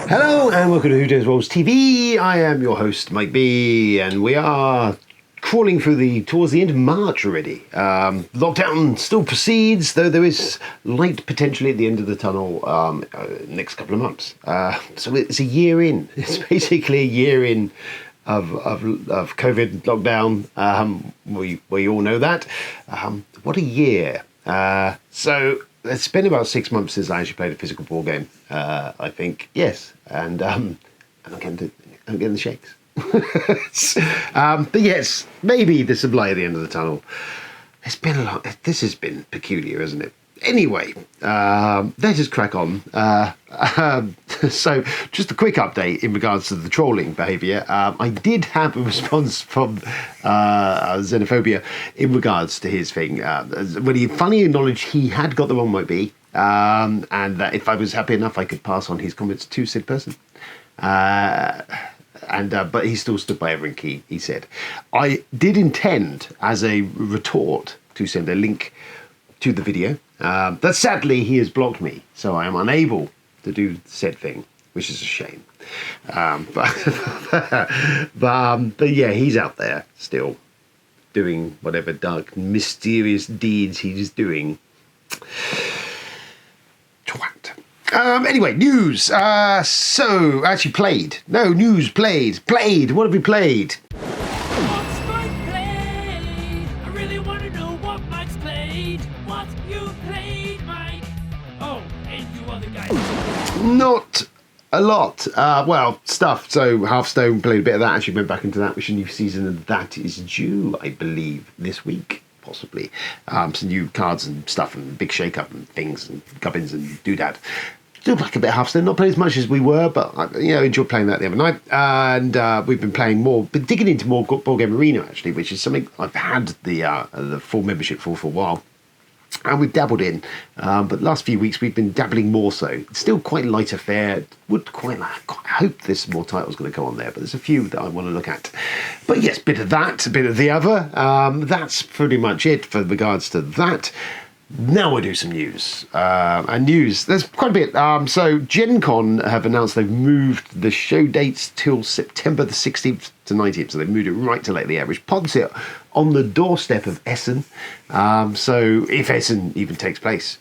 Hello and welcome to WDR TV. I am your host Mike B, and we are crawling through towards the end of March already. Lockdown still proceeds, though there is light potentially at the end of the tunnel next couple of months. So it's a year in. It's basically a year in of COVID lockdown. We all know that. What a year. So it's been about 6 months since I actually played a physical ball game. I think, yes, and I'm getting the shakes. But yes, maybe there's some light at the end of the tunnel. It's been a lot. This has been peculiar, hasn't it? Anyway, let's just crack on. So, just a quick update in regards to the trolling behaviour. I did have a response from Xenophobia in regards to his thing. When he finally acknowledged he had got the wrong might be, and that if I was happy enough, I could pass on his comments to said person. But he still stood by everything he said. I did intend, as a retort, to send a link to the video. But sadly, he has blocked me, so I am unable to do said thing, which is a shame. But yeah, he's out there still doing whatever dark, mysterious deeds he's doing. Twat. Anyway, news. So, actually played. No, news played. Played. What have we played? What's Mike played? I really want to know what Mike's played. What you played, Mike? Oh, and you other guys. Not a lot. Well, stuff. So, Hearthstone, played a bit of that. Actually went back into that, which a new season of that is due, I believe, this week. Possibly. Some new cards and stuff and big shake-up and things and gubbins and doodad. Still back a bit of Hearthstone, not playing as much as we were, but enjoyed playing that the other night. And we've been playing more, been digging into more Board Game Arena actually, which is something I've had the full membership for a while. And we've dabbled in, but the last few weeks we've been dabbling more so. It's still quite light affair. Would quite like. I hope there's more titles going to go on there, but there's a few that I want to look at. But yes, bit of that, a bit of the other. That's pretty much it for regards to that. Now we do some news. And news, there's quite a bit. So Gen Con have announced they've moved the show dates till September the 16th to 19th. So they've moved it right to late the air, which pods it on the doorstep of Essen. So if Essen even takes place,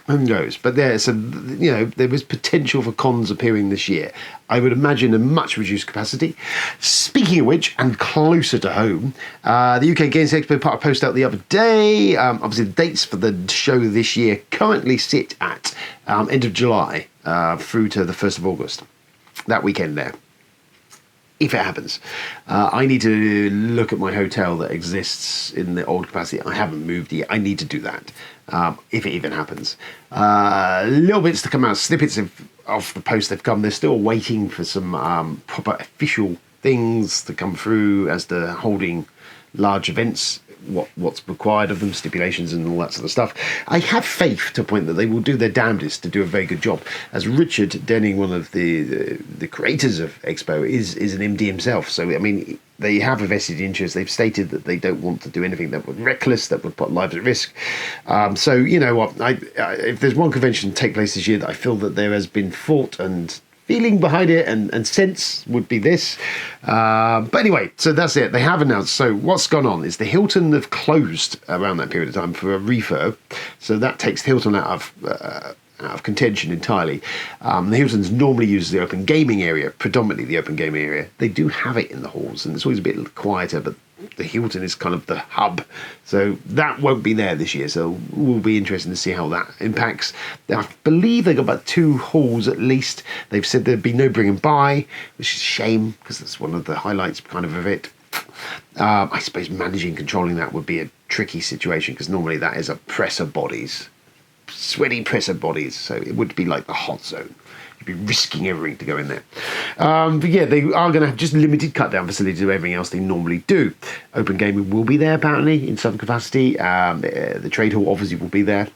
who knows? But there was potential for cons appearing this year. I would imagine a much reduced capacity. Speaking of which, and closer to home, the UK Games Expo put a post out the other day. Obviously, the dates for the show this year currently sit at end of July through to the 1st of August. That weekend there. If it happens, I need to look at my hotel that exists in the old capacity. I haven't moved yet. I need to do that if it even happens. Little bits to come out, snippets of the post they've come. They're still waiting for some proper official things to come through as to holding large events. What's required of them, stipulations and all that sort of stuff. I have faith to a point that they will do their damnedest to do a very good job. As Richard Denning, one of the creators of Expo, is an MD himself. So, I mean, they have a vested interest. They've stated that they don't want to do anything that would be reckless, that would put lives at risk. So, you know what, if there's one convention to take place this year that I feel that there has been thought and feeling behind it and sense would be this. But anyway, so that's it. They have announced. So what's gone on is the Hilton have closed around that period of time for a refurb. So that takes the Hilton out of contention entirely. The Hilton's normally uses the open gaming area, predominantly the open gaming area. They do have it in the halls, and it's always a bit quieter, but the Hilton is kind of the hub. So that won't be there this year. So it will be interesting to see how that impacts. I believe they've got about 2 halls at least. They've said there'd be no bring and buy, which is a shame because that's one of the highlights kind of it. I suppose managing, controlling that would be a tricky situation because normally that is a presser bodies, sweaty presser bodies. So it would be like the hot zone. You'd be risking everything to go in there. But yeah, they are going to have just limited cut-down facilities to everything else they normally do. Open gaming will be there, apparently, in some capacity. The trade hall obviously will be there.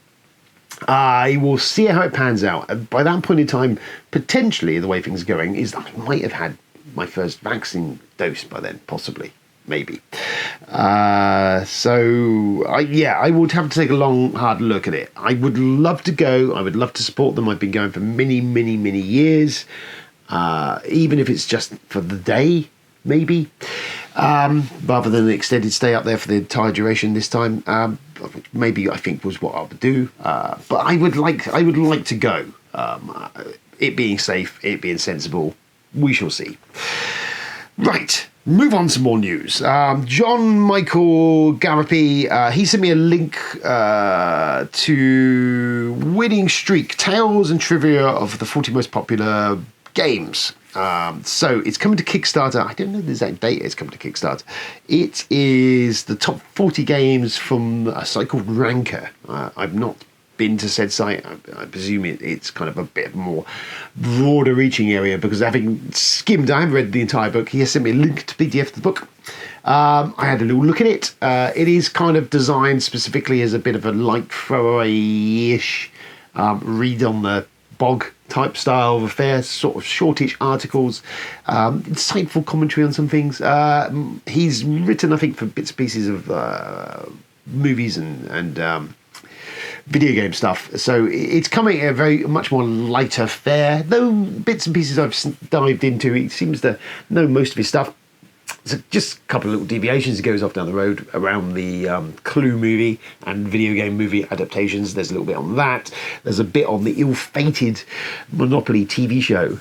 I will see how it pans out. By that point in time, potentially, the way things are going, is I might have had my first vaccine dose by then, possibly. maybe. I would have to take a long, hard look at it. I would love to go. I would love to support them. I've been going for many, many, many years, even if it's just for the day, maybe, rather than an extended stay up there for the entire duration this time. Maybe I think was what I would do. But I would like to go. It being safe, it being sensible, we shall see. Right, move on to more news. John Michael Garapi, he sent me a link to Winning Streak, Tales and Trivia of the 40 Most Popular Games. So it's coming to Kickstarter. I don't know the exact date it's coming to Kickstarter. It is the top 40 games from a site called Ranker. I've not been to said site. I presume it's kind of a bit more broader reaching area, because having skimmed, I haven't read the entire book. He has sent me a link to PDF to the book. I had a little look at it. It is kind of designed specifically as a bit of a light throwaway-ish read on the bog type style of affair, sort of shortish articles, insightful commentary on some things. He's written, I think, for bits and pieces of movies and video game stuff, so it's coming at a very much more lighter fare, though bits and pieces I've dived into. He seems to know most of his stuff. So just a couple of little deviations. He goes off down the road around the Clue movie and video game movie adaptations. There's a little bit on that. There's a bit on the ill-fated Monopoly TV show,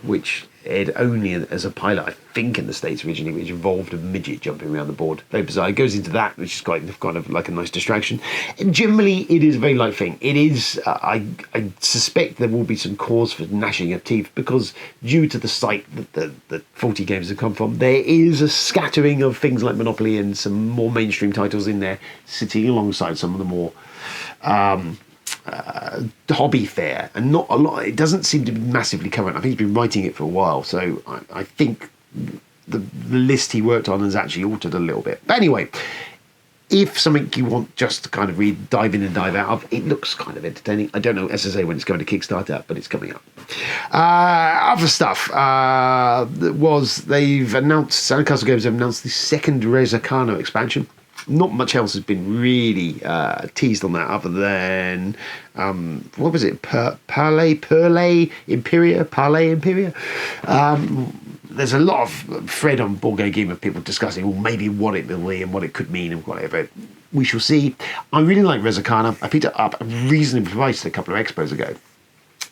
which aired only as a pilot, I think, in the States originally, which involved a midget jumping around the board. Very bizarre. It goes into that, which is kind of like a nice distraction. And generally, it is a very light thing. It is, I suspect there will be some cause for gnashing of teeth, because due to the site that the 40 games have come from, there is a scattering of things like Monopoly and some more mainstream titles in there, sitting alongside some of the more hobby fare, and not a lot. It doesn't seem to be massively current. I think he's been writing it for a while, so I think the list he worked on has actually altered a little bit. But anyway, if something you want just to kind of read, dive in and dive out of, it looks kind of entertaining. I don't know, as I say, when it's going to Kickstarter, but it's coming up. Other stuff they've announced, Sandcastle Games have announced the second Reza Kano expansion. Not much else has been really teased on that, other than what was it? Parlay Imperia. There's a lot of thread on Board Game Geek of people discussing, well, maybe what it will be and what it could mean and whatever. We shall see. I really like Rezakana. I picked it up reasonably priced a couple of expos ago.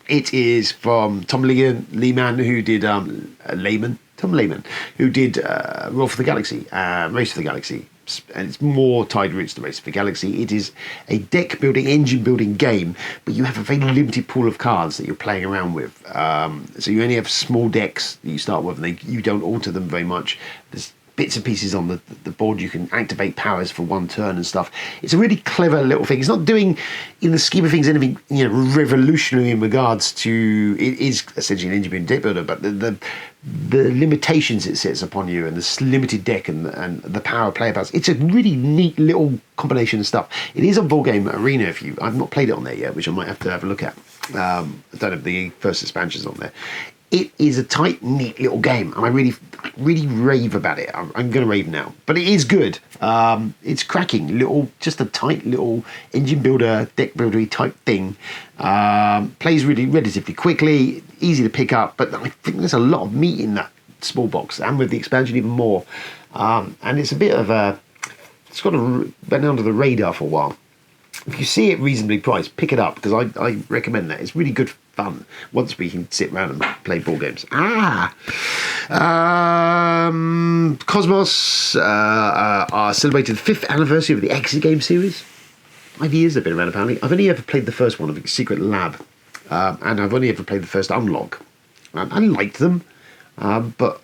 It is from Tom Lehman, who did Tom Lehman, who did Roll for the Galaxy, Race for the Galaxy. And it's more tied roots to Race for the Galaxy. It is a deck building, engine building game, but you have a very limited pool of cards that you're playing around with. So you only have small decks that you start with, and you don't alter them very much. There's bits and pieces on the board. You can activate powers for one turn and stuff. It's a really clever little thing. It's not doing, in the scheme of things, anything revolutionary in regards to. It is essentially an engine building deck builder, but the limitations it sets upon you, and this limited deck and the power of player powers. It's a really neat little combination of stuff. It is on Board Game Arena. I've not played it on there yet, which I might have to have a look at. I don't have the first expansions on there. It is a tight, neat little game, and I really rave about it. I'm going to rave now, but it is good. It's cracking, just a tight little engine builder, deck buildery type thing. Plays really relatively quickly, easy to pick up, but I think there's a lot of meat in that small box, and with the expansion even more. And it's a bit of it's got been under the radar for a while. If you see it reasonably priced, pick it up, because I recommend that. It's really good fun once we can sit around and play board games. Cosmos are celebrating the 5th anniversary of the Exit game series. 5 years they've been around, apparently. I've only ever played the first one, of Secret Lab, and I've only ever played the first Unlock. I liked them, but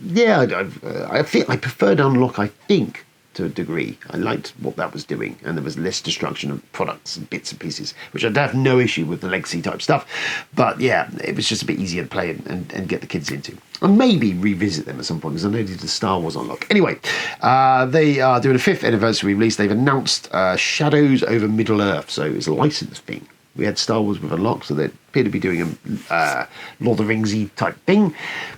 yeah, I preferred Unlock, I think, to a degree. I liked what that was doing, and there was less destruction of products and bits and pieces, which I'd have no issue with the legacy type stuff. But yeah, it was just a bit easier to play and get the kids into. And maybe revisit them at some point, because I know they did the Star Wars Unlock. Anyway, they are doing a 5th anniversary release. They've announced Shadows over Middle Earth, so it's a licensed thing, We had Star Wars with Unlock, so they appear to be doing a Lord of the Ringsy type thing.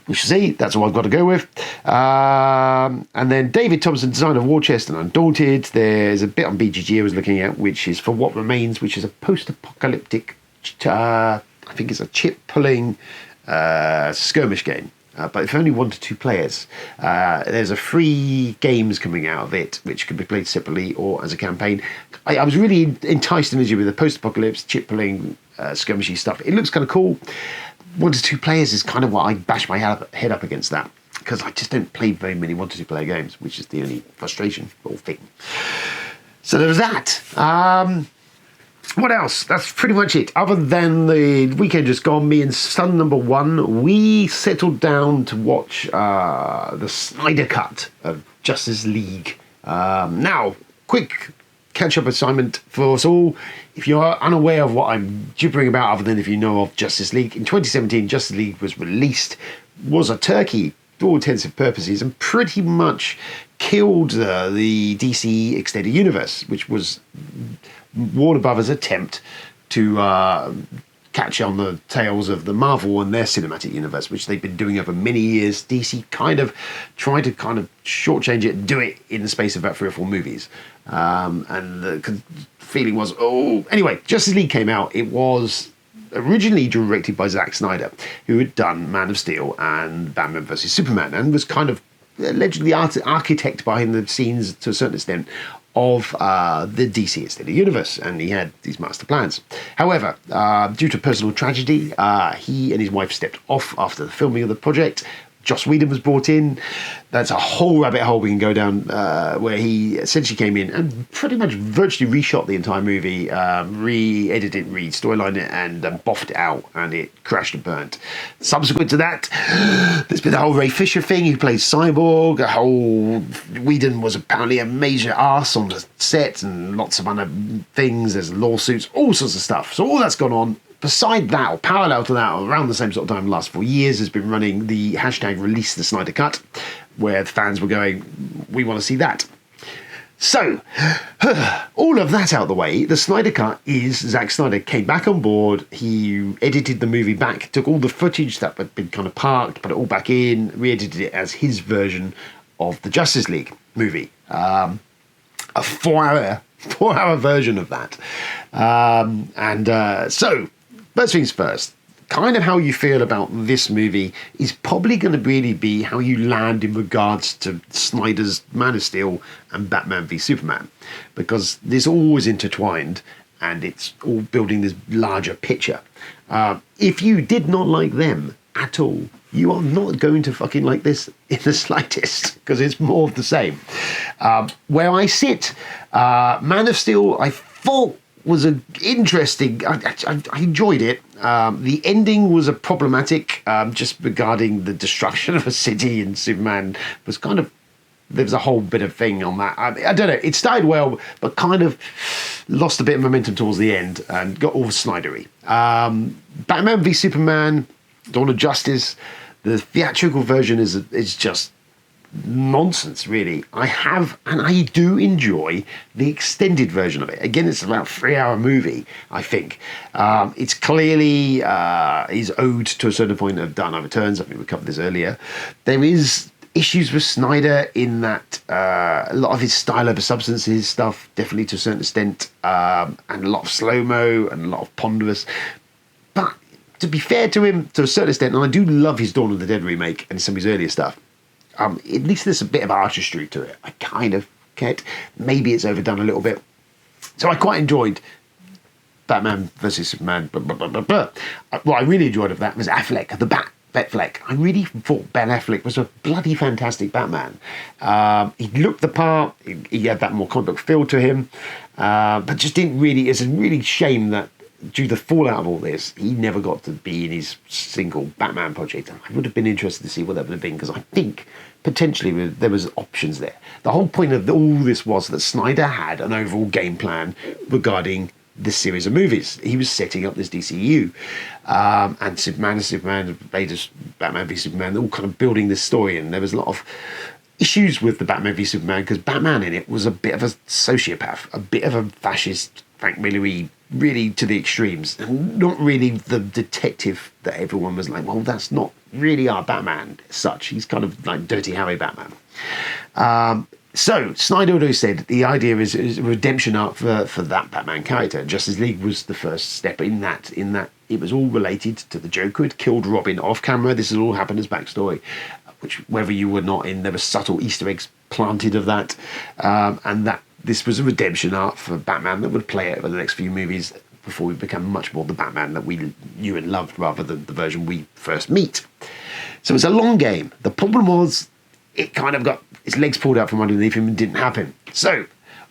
We shall see. That's all I've got to go with. And then David Thompson, designer of War Chest and Undaunted. There's a bit on BGG I was looking at, which is For What Remains, which is a post-apocalyptic, I think it's a chip-pulling skirmish game. But if only 1 to 2 players. There's a free games coming out of it, which can be played separately or as a campaign. I was really enticed initially with the post-apocalypse, chip-pulling, skirmishy stuff. It looks kind of cool. 1 to 2 players is kind of what I bash my head up against that, because I just don't play very many 1 to 2 player games, which is the only frustration or thing. So there was that. What else? That's pretty much it. Other than the weekend just gone, me and son number 1, we settled down to watch the Snyder cut of Justice League. Now, quick catch-up assignment for us all. If you're unaware of what I'm gibbering about, other than if you know of Justice League, in 2017, Justice League was released, was a turkey for all intents and purposes, and pretty much killed the DC Extended Universe, which was Warner Brothers' attempt to catch on the tails of the Marvel and their cinematic universe, which they've been doing over many years. DC kind of tried to shortchange it and do it in the space of about 3 or 4 movies. And the feeling was, anyway, Justice League came out. It was originally directed by Zack Snyder, who had done Man of Steel and Batman vs Superman, and was kind of allegedly architect behind the scenes to a certain extent of the DC Extended Universe, and he had these master plans. However, due to personal tragedy, he and his wife stepped off after the filming of the project. Joss Whedon was brought in. That's a whole rabbit hole we can go down, where he essentially came in and pretty much virtually reshot the entire movie, re-edited, re-storylined it, and boffed it out, and it crashed and burnt. Subsequent to that, there's been the whole Ray Fisher thing, who played Cyborg. The whole Whedon was apparently a major arse on the set, and lots of other things. There's lawsuits, all sorts of stuff. So all that's gone on. Beside that, or parallel to that, or around the same sort of time, the last 4 years, has been running the hashtag Release the Snyder Cut, where the fans were going, we want to see that. So, all of that out of the way, the Snyder Cut is Zack Snyder came back on board. He edited the movie back, took all the footage that had been kind of parked, put it all back in, re-edited it as his version of the Justice League movie. A 4-hour version of that. So, first things first, kind of how you feel about this movie is probably going to really be how you land in regards to Snyder's Man of Steel and Batman v Superman, because this always intertwined and it's all building this larger picture. If you did not like them at all, you are not going to fucking like this in the slightest, because it's more of the same. Where I sit, Man of Steel, I thought was an interesting. I enjoyed it. The ending was a problematic, just regarding the destruction of a city, and Superman was kind of. There was a whole bit of thing on that. I don't know. It started well, but kind of lost a bit of momentum towards the end and got all Snydery. Batman v Superman, Dawn of Justice. The theatrical version is just nonsense, really. I do enjoy the extended version of it. Again, it's about a 3-hour movie, I think. It's clearly is owed to a certain point of Dark Knight Returns. I think we covered this earlier. There is issues with Snyder in that a lot of his style over substances stuff, definitely to a certain extent, and a lot of slow-mo and a lot of ponderous. But to be fair to him, to a certain extent, and I do love his Dawn of the Dead remake and some of his earlier stuff, at least there's a bit of artistry to it. I kind of get. Maybe it's overdone a little bit. So I quite enjoyed Batman versus Superman. What I really enjoyed of that was Affleck, the Batfleck. I really thought Ben Affleck was a bloody fantastic Batman. He looked the part. He had that more comic book feel to him. But just didn't really. It's a really shame that due to the fallout of all this, he never got to be in his single Batman project. I would have been interested to see what that would have been, because I think potentially there was options there. The whole point of all this was that Snyder had an overall game plan regarding this series of movies. He was setting up this DCU, and Superman, Batman v Superman, all kind of building this story, and there was a lot of issues with the Batman v Superman, because Batman in it was a bit of a sociopath, a bit of a fascist, Frank Miller-y really to the extremes, and not really the detective that everyone was like, well, that's not really our Batman as such. He's kind of like Dirty Harry Batman. So Snyder had always said the idea is a redemption arc for that Batman character. Justice League was the first step in that it was all related to the Joker who had killed Robin off camera. This has all happened as backstory, which whether you were not in, there were subtle Easter eggs planted of that, and that this was a redemption arc for Batman that would play out over the next few movies before we become much more the Batman that we knew and loved rather than the version we first meet. So it's a long game. The problem was it kind of got its legs pulled out from underneath him and didn't happen. So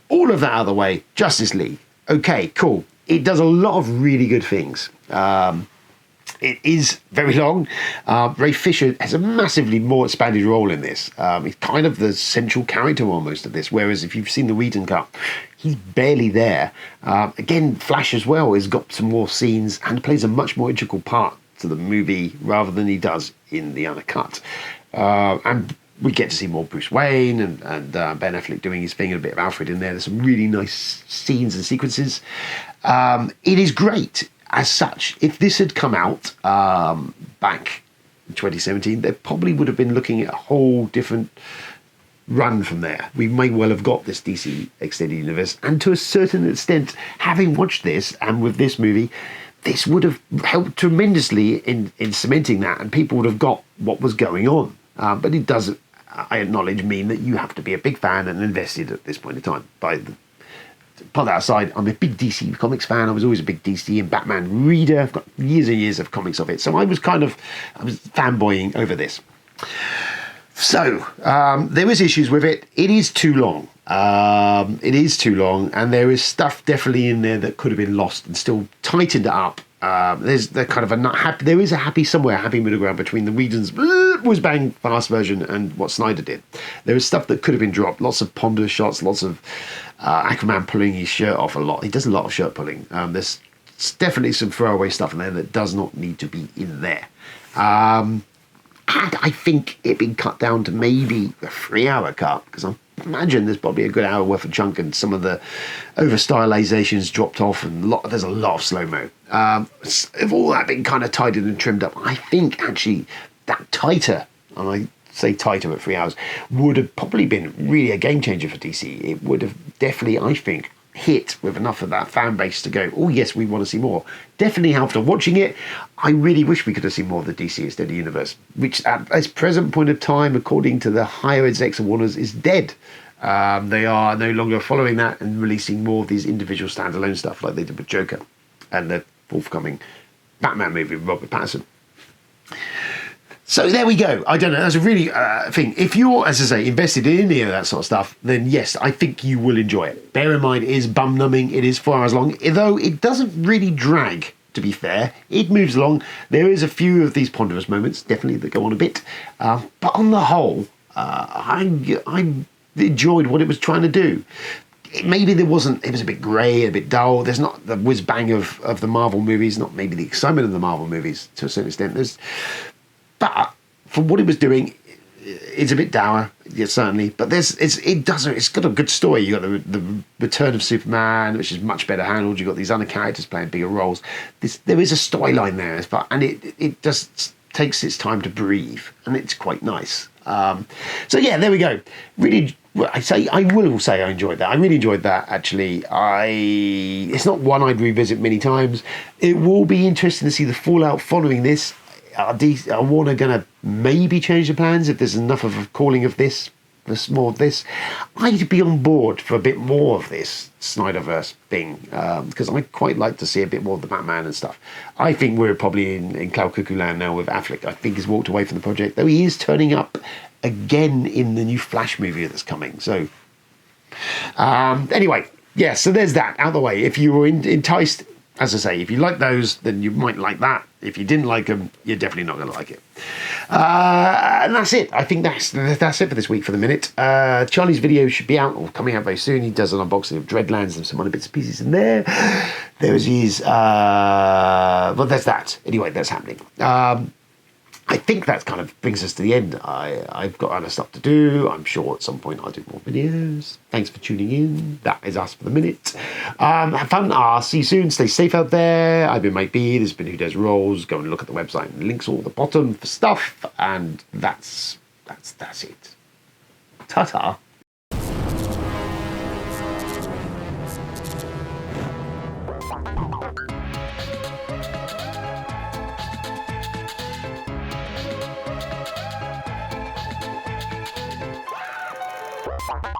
all of that out of the way, Justice League. Okay, cool. It does a lot of really good things. It is very long. Ray Fisher has a massively more expanded role in this. He's kind of the central character almost of this, whereas if you've seen the Whedon cut, he's barely there. Again, Flash as well has got some more scenes and plays a much more integral part to the movie rather than he does in the uncut. And we get to see more Bruce Wayne and Ben Affleck doing his thing and a bit of Alfred in there. There's some really nice scenes and sequences. It is great as such. If this had come out back in 2017, they probably would have been looking at a whole different run from there. We may well have got this DC Extended Universe. And to a certain extent, having watched this and with this movie, this would have helped tremendously in cementing that, and people would have got what was going on. But it does, I acknowledge, mean that you have to be a big fan and invested at this point in time. Put that aside, I'm a big DC Comics fan. I was always a big DC and Batman reader. I've got years and years of comics of it. So I was fanboying over this. So there was issues with it. It is too long. And there is stuff definitely in there that could have been lost and still tightened it up. There's kind of a not happy. There is a happy middle ground between the Whedon's whiz bang fast version and what Snyder did. There is stuff that could have been dropped. Lots of ponderous shots. Lots of Aquaman pulling his shirt off a lot. He does a lot of shirt pulling. There's definitely some throwaway stuff in there that does not need to be in there. And I think it been cut down to maybe a 3-hour cut, because I imagine there's probably a good hour worth of chunk and some of the over stylizations dropped off and there's a lot of slow-mo. If all that been kind of tidied and trimmed up, I think actually that tighter, and I say tighter at 3 hours, would have probably been really a game changer for DC. It would have definitely, I think, hit with enough of that fan base to go, oh yes, we want to see more. Definitely after watching it, I really wish we could have seen more of the DC Extended Universe, which at this present point of time, according to the higher execs of Warner's, is dead. They are no longer following that and releasing more of these individual standalone stuff like they did with Joker and the forthcoming Batman movie with Robert Pattinson. So there we go. I don't know. That's a really thing. If you're, as I say, invested in any of that sort of stuff, then yes, I think you will enjoy it. Bear in mind, it is bum numbing. It is 4 hours long, though it doesn't really drag. To be fair, it moves along. There is a few of these ponderous moments, definitely, that go on a bit. But on the whole, I enjoyed what it was trying to do. Maybe it was a bit grey, a bit dull. There's not the whiz bang of the Marvel movies, not maybe the excitement of the Marvel movies to a certain extent. But for what it was doing, it's a bit dour, yes, certainly. But it's got a good story. You got the return of Superman, which is much better handled. You got these other characters playing bigger roles. There is a storyline there, and it just takes its time to breathe, and it's quite nice. So yeah, there we go. Really, I will say I enjoyed that. I really enjoyed that, actually. It's not one I'd revisit many times. It will be interesting to see the fallout following this. Are Warner going to maybe change the plans if there's enough of a calling of this, there's more of this? I'd be on board for a bit more of this Snyderverse thing, because I quite like to see a bit more of the Batman and stuff. I think we're probably in Cloud Cuckoo Land now with Affleck. I think he's walked away from the project, though he is turning up again in the new Flash movie that's coming. So anyway, yeah, so there's that out of the way. If you were enticed, as I say, if you like those, then you might like that. If you didn't like them, you're definitely not going to like it. And that's it. I think that's it for this week for the minute. Charlie's video should be out or coming out very soon. He does an unboxing of Dreadlands and some other bits and pieces in there. There is his... well, there's that. Anyway, that's happening. I think that kind of brings us to the end. I've got other stuff to do. I'm sure at some point I'll do more videos. Thanks for tuning in. That is us for the minute. Have fun. I'll see you soon. Stay safe out there. I've been Mike B. This has been Who Does Rolls. Go and look at the website and links all at the bottom for stuff. And that's it. Ta-ta. Bye.